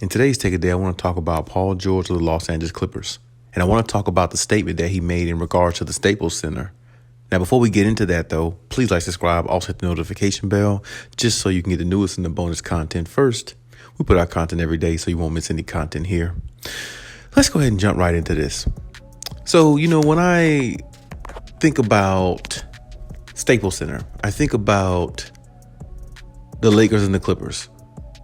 In today's Take a Day, I want to talk about Paul George of the Los Angeles Clippers. And I want to talk about the statement that he made in regards to the Staples Center. Now, before we get into that, though, please like, subscribe, also hit the notification bell, just so you can get the newest and the bonus content first. We put out content every day, so you won't miss any content here. Let's go ahead and jump right into this. So, when I think about Staples Center, I think about the Lakers and the Clippers.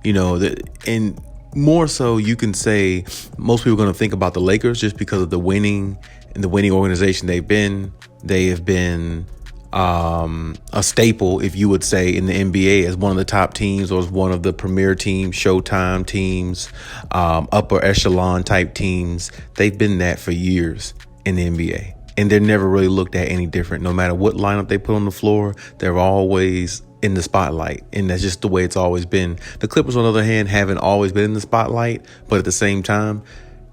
And more so, you can say most people are going to think about the Lakers just because of the winning and the winning organization they've been. They have been a staple, if you would say, in the NBA as one of the top teams or as one of the premier teams, Showtime teams, upper echelon type teams. They've been that for years in the NBA. And they're never really looked at any different. No matter what lineup they put on the floor, they're always in the spotlight. And that's just the way it's always been. The Clippers, on the other hand, haven't always been in the spotlight. But at the same time,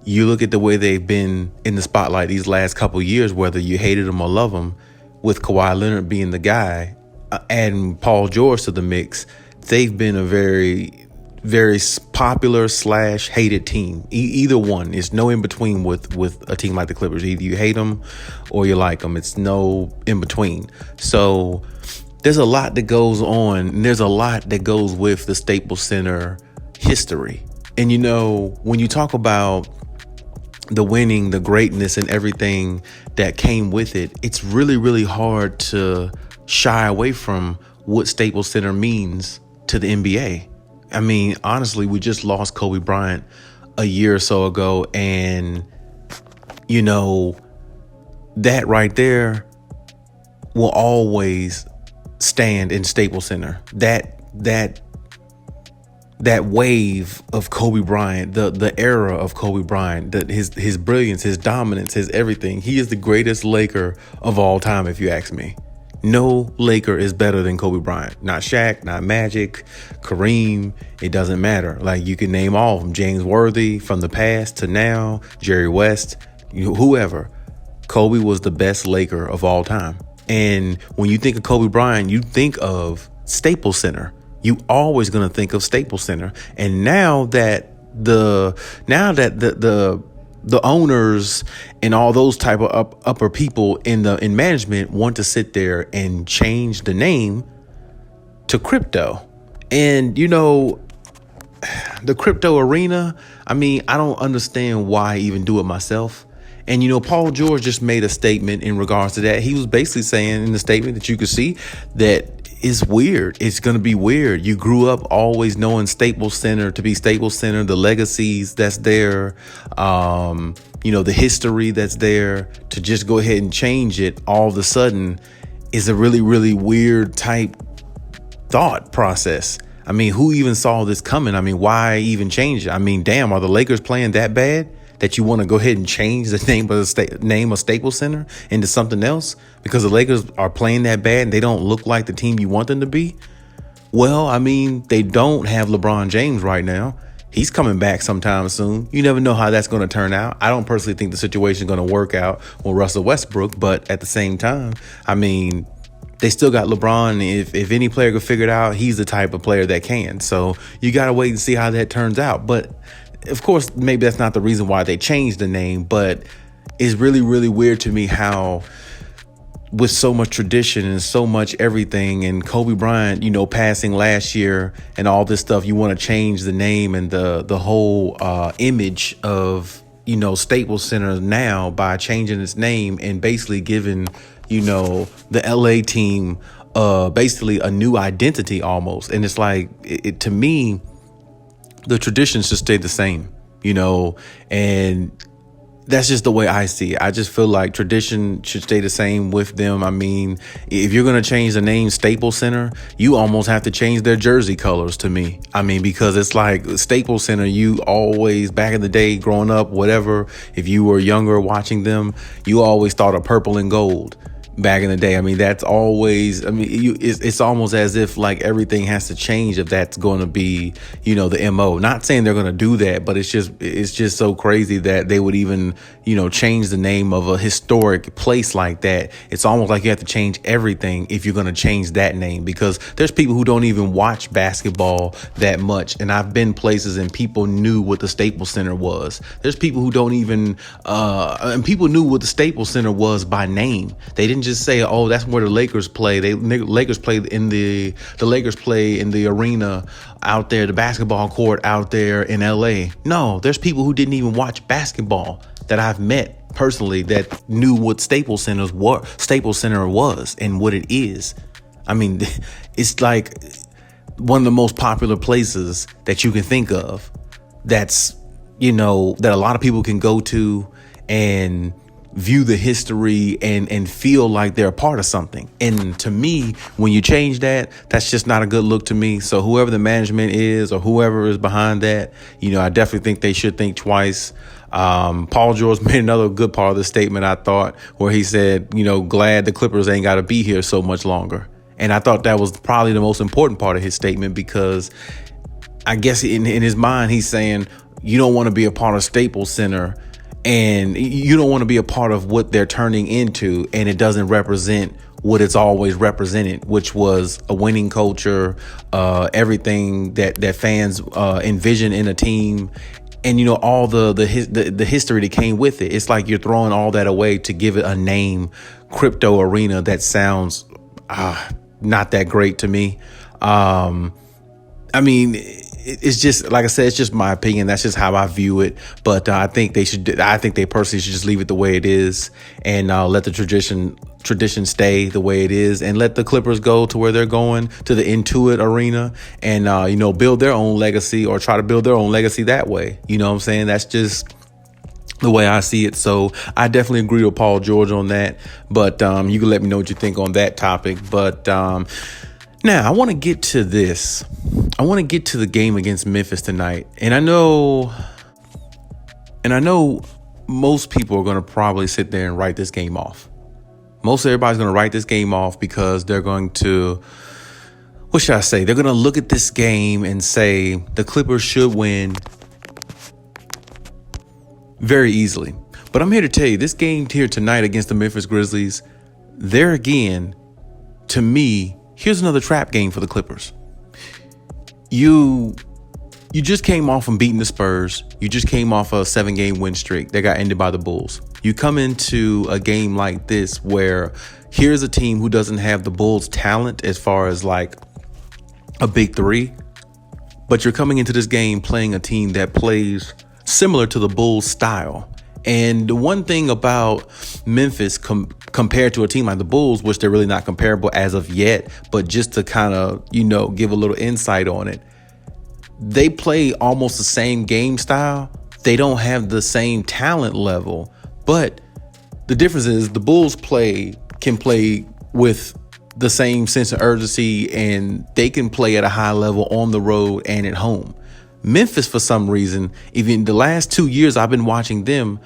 you look at the way they've been in the spotlight these last couple of years, whether you hated them or love them, with Kawhi Leonard being the guy, adding Paul George to the mix, they've been a very, very popular / hated team. Either one. It's no in between with a team like the Clippers. Either you hate them or you like them. It's no in between. So there's a lot that goes on, and there's a lot that goes with the Staples Center history. And when you talk about the winning, the greatness, and everything that came with it, it's really, really hard to shy away from what Staples Center means to the NBA. I mean, honestly, we just lost Kobe Bryant a year or so ago, and that right there will always stand in Staples Center. That wave of Kobe Bryant, the era of Kobe Bryant, his brilliance, his dominance, his everything. He is the greatest Laker of all time, if you ask me. No Laker is better than Kobe Bryant. Not Shaq, not Magic, Kareem. It doesn't matter. Like, you can name all of them. James Worthy from the past to now, Jerry West, whoever. Kobe was the best Laker of all time. And when you think of Kobe Bryant, you think of Staples Center. You always going to think of Staples Center. And now that the owners and all those type of upper people in management want to sit there and change the name to crypto. And the crypto arena, I mean, I don't understand why I even do it myself. And Paul George just made a statement in regards to that. He was basically saying in the statement that you could see that it's weird. It's going to be weird. You grew up always knowing Staples Center to be Staples Center, the legacies that's there, the history that's there. To just go ahead and change it all of a sudden is a really, really weird type thought process. I mean, who even saw this coming? I mean, why even change it? I mean, damn, are the Lakers playing that bad that you want to go ahead and change the name of Staples Center into something else because the Lakers are playing that bad and they don't look like the team you want them to be? Well, I mean, they don't have LeBron James right now. He's coming back sometime soon. You never know how that's going to turn out. I don't personally think the situation is going to work out with Russell Westbrook, but at the same time, I mean, they still got LeBron. If any player could figure it out, he's the type of player that can. So you got to wait and see how that turns out. But of course, maybe that's not the reason why they changed the name, but it's really, really weird to me how with so much tradition and so much everything and Kobe Bryant, passing last year and all this stuff, you want to change the name and the whole image of, Staples Center now by changing its name and basically giving, the LA team basically a new identity almost. And it's like, to me, the traditions should stay the same, and that's just the way I see it. I just feel like tradition should stay the same with them. I mean, if you're going to change the name Staples Center, you almost have to change their jersey colors to me. I mean, because it's like Staples Center, you always, back in the day, growing up, whatever, if you were younger watching them, you always thought of purple and gold. back in the day. I mean, that's always, I mean, it's almost as if like everything has to change if that's going to be, the MO. Not saying they're going to do that, but it's just so crazy that they would even, change the name of a historic place like that. It's almost like you have to change everything if you're going to change that name, because there's people who don't even watch basketball that much. And I've been places and people knew what the Staples Center was. There's people who don't even, and people knew what the Staples Center was by name. They didn't just say, "Oh, that's where the Lakers play." Lakers play in the Lakers play in the arena out there, the basketball court out there in LA. No, there's people who didn't even watch basketball that I've met personally that knew what Staples Center was and what it is. I mean, it's like one of the most popular places that you can think of. That's, that a lot of people can go to and view the history and feel like they're a part of something. And to me, when you change that, that's just not a good look to me. So whoever the management is or whoever is behind that, I definitely think they should think twice. Paul George made another good part of the statement, I thought, where he said, glad the Clippers ain't got to be here so much longer. And I thought that was probably the most important part of his statement, because I guess in his mind, he's saying you don't want to be a part of Staples Center and you don't want to be a part of what they're turning into, and it doesn't represent what it's always represented, which was a winning culture, everything that fans envision in a team, and all the history that came with it. It's like you're throwing all that away to give it a name, Crypto Arena, that sounds not that great to me. I mean, it's just, like I said, it's just my opinion. That's just how I view it. But I think they personally should just leave it the way it is and let the tradition stay the way it is, and let the Clippers go to where they're going, to the Intuit Arena, and, build their own legacy, or try to build their own legacy that way. You know what I'm saying? That's just the way I see it. So I definitely agree with Paul George on that. But you can let me know what you think on that topic. But now I want to get to this. I want to get to the game against Memphis tonight. And I know most people are going to probably sit there and write this game off. Most everybody's going to write this game off because they're going to, what should I say? They're going to look at this game and say the Clippers should win very easily. But I'm here to tell you, this game here tonight against the Memphis Grizzlies, there again, to me, here's another trap game for the Clippers. You just came off from beating the Spurs. You just came off a 7-game win streak that got ended by the Bulls. You come into a game like this where here's a team who doesn't have the Bulls' talent as far as like a big three, but you're coming into this game playing a team that plays similar to the Bulls' style. And the one thing about Memphis compared to a team like the Bulls, which they're really not comparable as of yet, but just to kind of, give a little insight on it, they play almost the same game style. They don't have the same talent level, but the difference is the Bulls can play with the same sense of urgency, and they can play at a high level on the road and at home. Memphis, for some reason, even the last 2 years I've been watching them,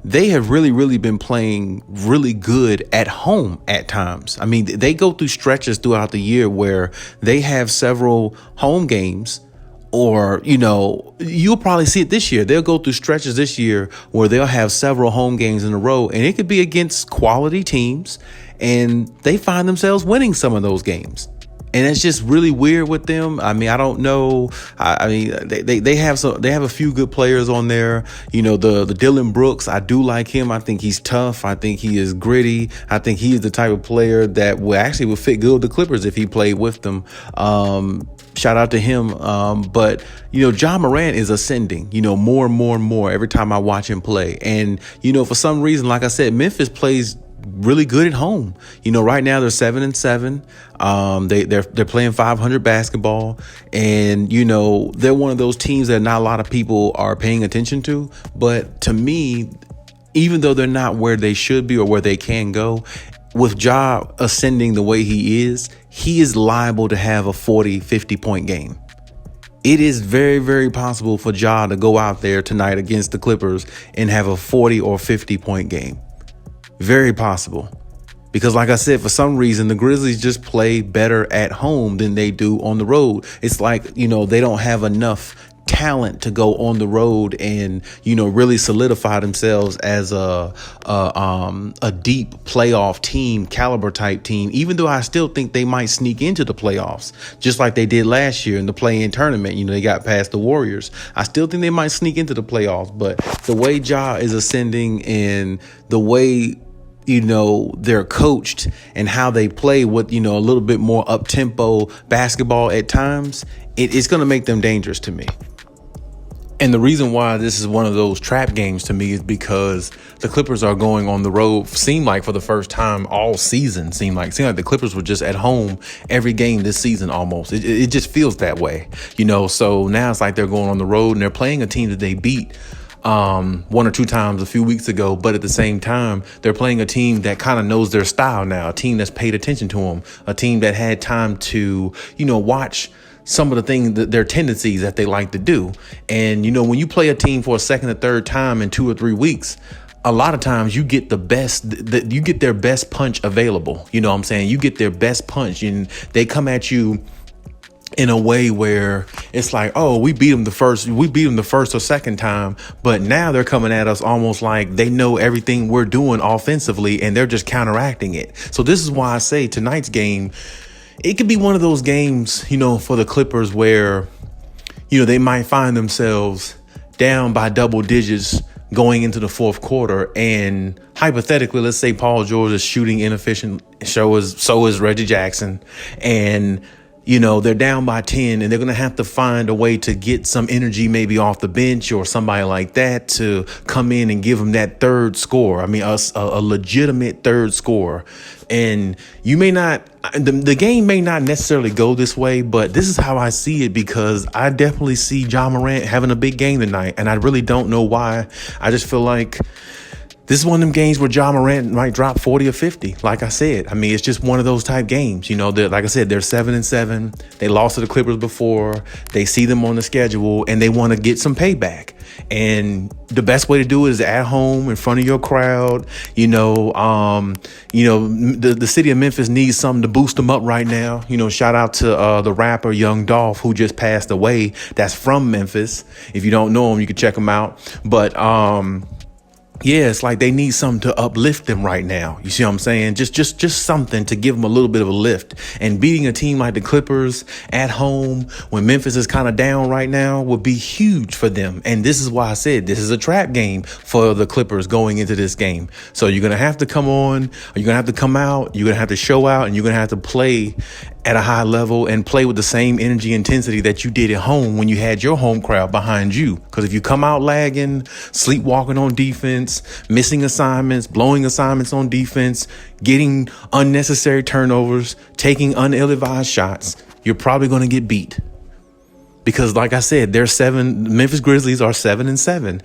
they have really, really been playing really good at home at times. I mean, they go through stretches throughout the year where they have several home games, or, you'll probably see it this year. They'll go through stretches this year where they'll have several home games in a row, and it could be against quality teams, and they find themselves winning some of those games. And it's just really weird with them. I mean, I don't know. I mean, they have a few good players on there. The Dylan Brooks, I do like him. I think he's tough. I think he is gritty. I think he's the type of player that would fit good with the Clippers if he played with them. Shout out to him. But Ja Morant is ascending, more and more and more every time I watch him play. And, for some reason, like I said, Memphis plays really good at home. Right now they're 7-7. They're playing 500 basketball, and they're one of those teams that not a lot of people are paying attention to. But to me, even though they're not where they should be or where they can go, with Ja ascending the way he is liable to have a 40-50 point game. It is very, very possible for Ja to go out there tonight against the Clippers and have a 40 or 50 point game. Very possible. Because like I said, for some reason, the Grizzlies just play better at home than they do on the road. It's like, they don't have enough talent to go on the road and, really solidify themselves as a deep playoff team, caliber type team, even though I still think they might sneak into the playoffs, just like they did last year in the play-in tournament. They got past the Warriors. I still think they might sneak into the playoffs, but the way Ja is ascending and the way they're coached and how they play with, a little bit more up-tempo basketball at times, it's going to make them dangerous to me. And the reason why this is one of those trap games to me is because the Clippers are going on the road, seem like for the first time all season, seem like the Clippers were just at home every game this season almost. It just feels that way, so now it's like they're going on the road and they're playing a team that they beat one or two times a few weeks ago, but at the same time, they're playing a team that kind of knows their style now, a team that's paid attention to them, a team that had time to, watch some of the things, their tendencies that they like to do. And, when you play a team for a second or third time in 2 or 3 weeks, a lot of times you get you get their best punch available. You know what I'm saying? You get their best punch and they come at you in a way where it's like, oh, we beat them the first or second time, but now they're coming at us almost like they know everything we're doing offensively and they're just counteracting it. So this is why I say tonight's game, it could be one of those games, for the Clippers where, they might find themselves down by double digits going into the fourth quarter. And hypothetically, let's say Paul George is shooting inefficient. So is Reggie Jackson. And they're down by 10 and they're going to have to find a way to get some energy maybe off the bench or somebody like that to come in and give them that third score. I mean, a legitimate third score. And you may not, the game may not necessarily go this way, but this is how I see it because I definitely see Ja Morant having a big game tonight. And I really don't know why. I just feel like this is one of them games where Ja Morant might drop 40 or 50. Like I said, I mean, it's just one of those type games. Like I said, they're 7-7. They lost to the Clippers before. They see them on the schedule and they want to get some payback. And the best way to do it is at home in front of your crowd. The city of Memphis needs something to boost them up right now. Shout out to the rapper Young Dolph, who just passed away. That's from Memphis. If you don't know him, you can check him out. But yeah, it's like they need something to uplift them right now. You see what I'm saying? Just something to give them a little bit of a lift. And beating a team like the Clippers at home when Memphis is kind of down right now would be huge for them. And this is why I said this is a trap game for the Clippers going into this game. So you're going to have to come on, or you're going to have to come out, you're going to have to show out, and you're going to have to play at a high level and play with the same energy intensity that you did at home when you had your home crowd behind you. Because if you come out lagging, sleepwalking on defense, missing assignments, blowing assignments on defense, getting unnecessary turnovers, taking ill-advised shots, you're probably going to get beat. Because like I said, Memphis Grizzlies are 7-7.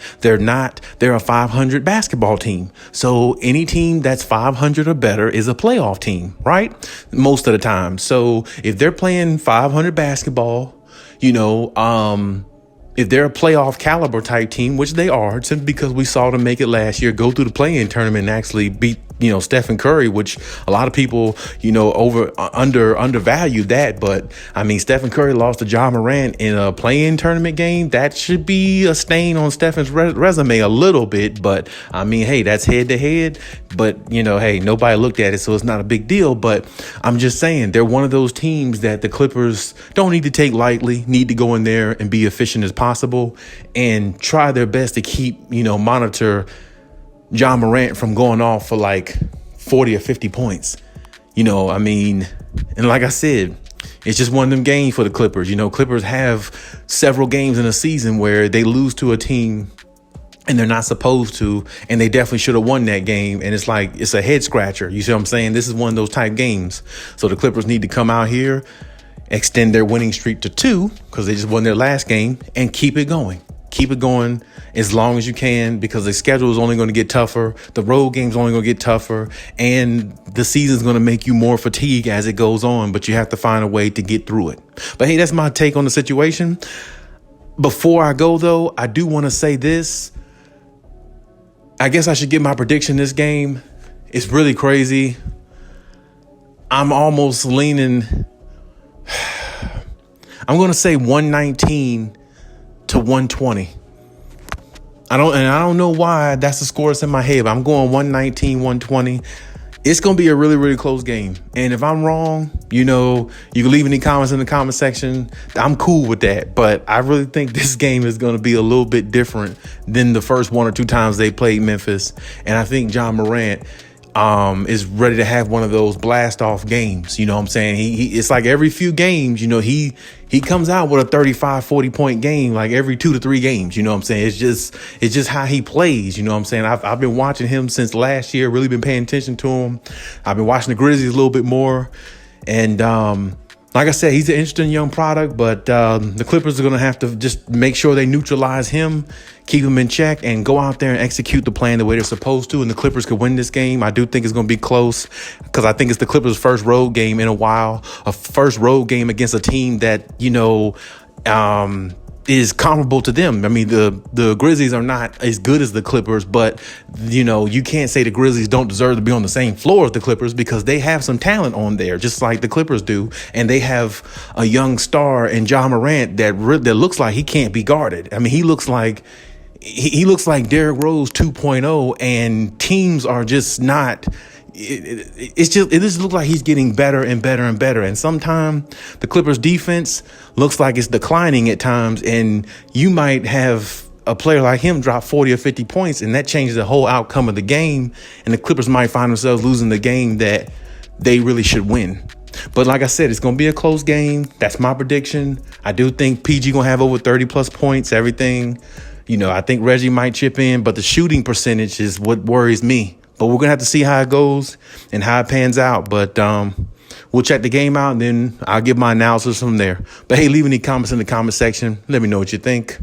They're a 500 basketball team. So any team that's 500 or better is a playoff team, right? Most of the time. So if they're playing 500 basketball, if they're a playoff caliber type team, which they are, simply because we saw them make it last year, go through the play-in tournament and actually beat, Stephen Curry, which a lot of people, undervalue that. But I mean, Stephen Curry lost to Ja Morant in a play-in tournament game. That should be a stain on Stephen's resume a little bit. But I mean, hey, that's head to head. But, hey, nobody looked at it, so it's not a big deal. But I'm just saying they're one of those teams that the Clippers don't need to take lightly, need to go in there and be efficient as possible and try their best to keep, monitor Ja Morant from going off for like 40 or 50 points. And like I said, it's just one of them games for the Clippers. Clippers have several games in a season where they lose to a team and they're not supposed to, and they definitely should have won that game. And it's like, it's a head scratcher. You see what I'm saying? This is one of those type games. So the Clippers need to come out here, extend their winning streak to 2 because they just won their last game, and keep it going. Keep it going as long as you can because the schedule is only going to get tougher. The road game's only going to get tougher, and the season's going to make you more fatigued as it goes on, but you have to find a way to get through it. But hey, that's my take on the situation. Before I go, though, I do want to say this. I guess I should give my prediction this game. It's really crazy. I'm almost leaning. I'm going to say 119 to 120. I don't know why that's the score that's in my head, but I'm going 119, 120. It's going to be a really, really close game. And if I'm wrong, you can leave any comments in the comment section. I'm cool with that. But I really think this game is going to be a little bit different than the first one or two times they played Memphis. And I think John Morant is ready to have one of those blast off games. You know what I'm saying? He it's like every few games, he comes out with a 35, 40 point game, like every 2 to 3 games. You know what I'm saying? It's just how he plays. You know what I'm saying? I've been watching him since last year, really been paying attention to him. I've been watching the Grizzlies a little bit more. And, like I said, he's an interesting young product, but the Clippers are going to have to just make sure they neutralize him, keep him in check, and go out there and execute the plan the way they're supposed to. And the Clippers could win this game. I do think it's going to be close because I think it's the Clippers' first road game in a while, a first road game against a team that, is comparable to them. I mean, the Grizzlies are not as good as the Clippers, but you can't say the Grizzlies don't deserve to be on the same floor as the Clippers because they have some talent on there, just like the Clippers do, and they have a young star in John Morant that looks like he can't be guarded. I mean, he looks like Derrick Rose 2.0, and teams are just not. It just looks like he's getting better and better and better. And sometimes the Clippers defense looks like it's declining at times. And you might have a player like him drop 40 or 50 points, and that changes the whole outcome of the game. And the Clippers might find themselves losing the game that they really should win. But like I said, it's going to be a close game. That's my prediction. I do think PG going to have over 30 plus points, everything. I think Reggie might chip in, but the shooting percentage is what worries me. But we're going to have to see how it goes and how it pans out. But we'll check the game out, and then I'll give my analysis from there. But, hey, leave any comments in the comment section. Let me know what you think.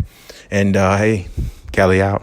And, hey, Khaliis out.